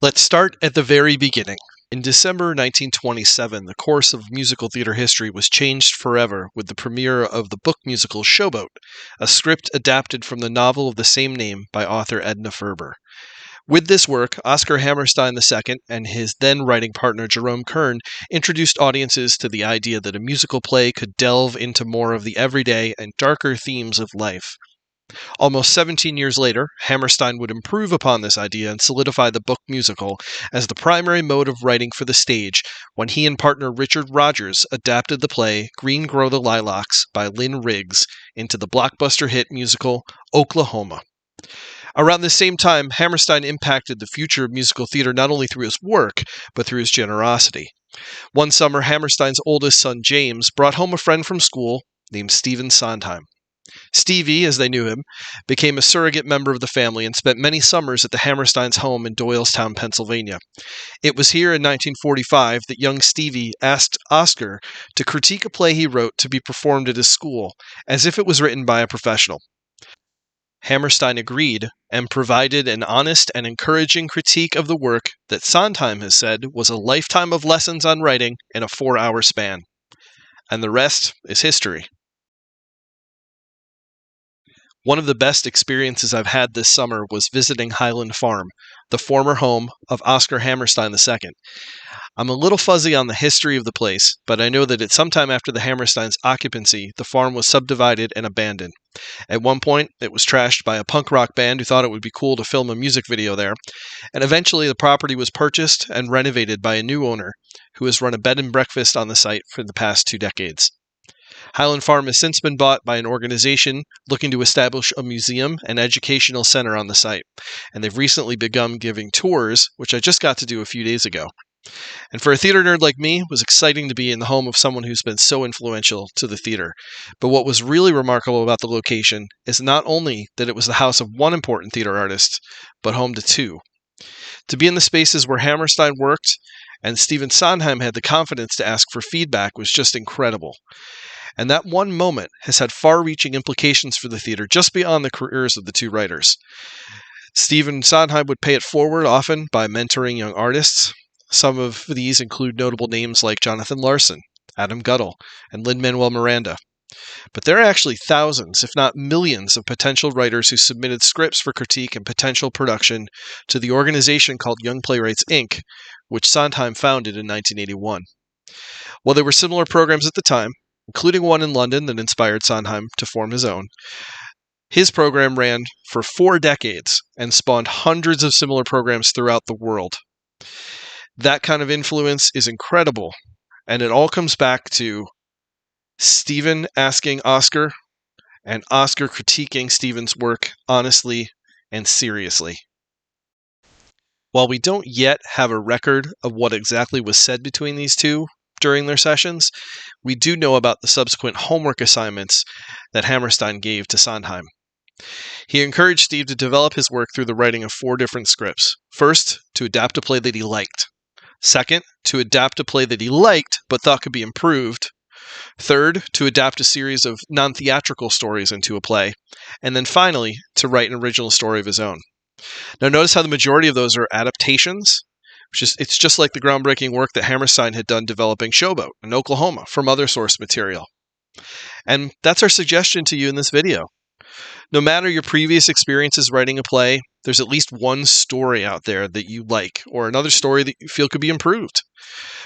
Let's start at the very beginning. In December 1927, the course of musical theater history was changed forever with the premiere of the book musical Showboat, a script adapted from the novel of the same name by author Edna Ferber. With this work, Oscar Hammerstein II and his then writing partner Jerome Kern introduced audiences to the idea that a musical play could delve into more of the everyday and darker themes of life. Almost 17 years later, Hammerstein would improve upon this idea and solidify the book musical as the primary mode of writing for the stage when he and partner Richard Rodgers adapted the play Green Grow the Lilacs by Lynn Riggs into the blockbuster hit musical Oklahoma. Around this same time, Hammerstein impacted the future of musical theater not only through his work, but through his generosity. One summer, Hammerstein's oldest son, James, brought home a friend from school named Stephen Sondheim. Stevie, as they knew him, became a surrogate member of the family and spent many summers at the Hammersteins' home in Doylestown, Pennsylvania. It was here in 1945 that young Stevie asked Oscar to critique a play he wrote to be performed at his school, as if it was written by a professional. Hammerstein agreed and provided an honest and encouraging critique of the work that Sondheim has said was a lifetime of lessons on writing in a 4-hour span. And the rest is history. One of the best experiences I've had this summer was visiting Highland Farm, the former home of Oscar Hammerstein II. I'm a little fuzzy on the history of the place, but I know that at some time after the Hammersteins' occupancy, the farm was subdivided and abandoned. At one point, it was trashed by a punk rock band who thought it would be cool to film a music video there, and eventually the property was purchased and renovated by a new owner who has run a bed and breakfast on the site for the past 2 decades. Highland Farm has since been bought by an organization looking to establish a museum and educational center on the site, and they've recently begun giving tours, which I just got to do a few days ago. And for a theater nerd like me, it was exciting to be in the home of someone who's been so influential to the theater. But what was really remarkable about the location is not only that it was the house of one important theater artist, but home to 2. To be in the spaces where Hammerstein worked and Stephen Sondheim had the confidence to ask for feedback was just incredible. And that one moment has had far-reaching implications for the theater just beyond the careers of the 2 writers. Stephen Sondheim would pay it forward often by mentoring young artists. Some of these include notable names like Jonathan Larson, Adam Guttall, and Lin-Manuel Miranda. But there are actually thousands, if not millions, of potential writers who submitted scripts for critique and potential production to the organization called Young Playwrights, Inc., which Sondheim founded in 1981. While there were similar programs at the time, including one in London that inspired Sondheim to form his own, his program ran for 4 decades and spawned hundreds of similar programs throughout the world. That kind of influence is incredible, and it all comes back to Stephen asking Oscar, and Oscar critiquing Stephen's work honestly and seriously. While we don't yet have a record of what exactly was said between these two during their sessions, we do know about the subsequent homework assignments that Hammerstein gave to Sondheim. He encouraged Steve to develop his work through the writing of 4 different scripts. First, to adapt a play that he liked. Second, to adapt a play that he liked but thought could be improved. Third, to adapt a series of non-theatrical stories into a play. And then finally, to write an original story of his own. Now notice how the majority of those are adaptations. It's just like the groundbreaking work that Hammerstein had done developing Showboat in Oklahoma from other source material. And that's our suggestion to you in this video. No matter your previous experiences writing a play, there's at least one story out there that you like, or another story that you feel could be improved.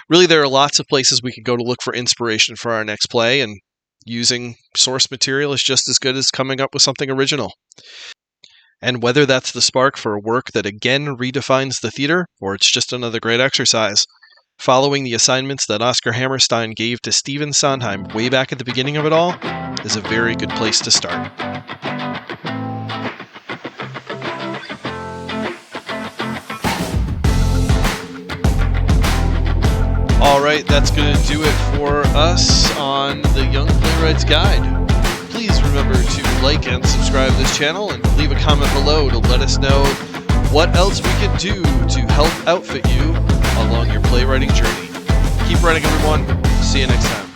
Really, there are lots of places we could go to look for inspiration for our next play, and using source material is just as good as coming up with something original. And whether that's the spark for a work that again redefines the theater, or it's just another great exercise, following the assignments that Oscar Hammerstein gave to Stephen Sondheim way back at the beginning of it all is a very good place to start. Alright, that's going to do it for us on the Young Playwrights Guide. Please remember to like and subscribe to this channel and leave a comment below to let us know what else we can do to help outfit you along your playwriting journey. Keep writing, everyone. See you next time.